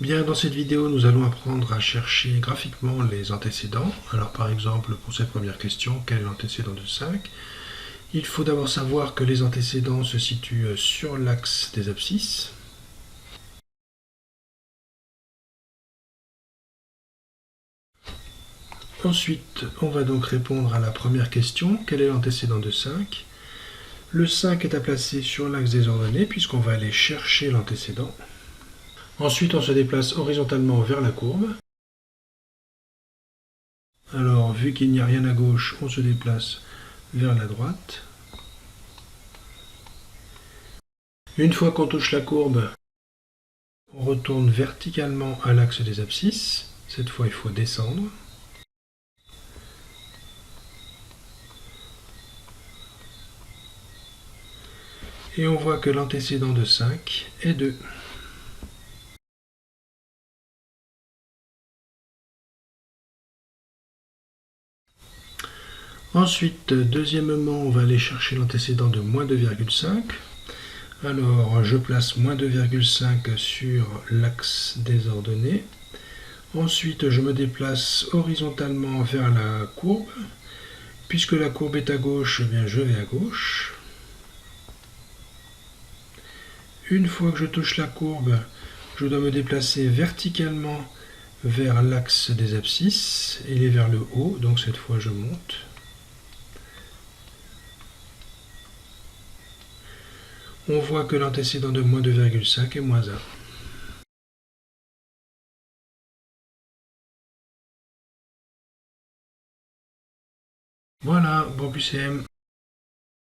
Bien, dans cette vidéo, nous allons apprendre à chercher graphiquement les antécédents. Alors par exemple, pour cette première question, quel est l'antécédent de 5? Il faut d'abord savoir que les antécédents se situent sur l'axe des abscisses. Ensuite, on va donc répondre à la première question, quel est l'antécédent de 5? Le 5 est à placer sur l'axe des ordonnées puisqu'on va aller chercher l'antécédent. Ensuite, on se déplace horizontalement vers la courbe. Alors, vu qu'il n'y a rien à gauche, on se déplace vers la droite. Une fois qu'on touche la courbe, on retourne verticalement à l'axe des abscisses. Cette fois, il faut descendre. Et on voit que l'antécédent de 5 est 2. Ensuite, deuxièmement, on va aller chercher l'antécédent de moins 2,5. Alors, je place moins 2,5 sur l'axe des ordonnées. Ensuite, je me déplace horizontalement vers la courbe. Puisque la courbe est à gauche, eh bien, je vais à gauche. Une fois que je touche la courbe, je dois me déplacer verticalement vers l'axe des abscisses. Il est vers le haut, donc cette fois je monte. On voit que l'antécédent de moins 2,5 est moins 1. Voilà, bon QCM.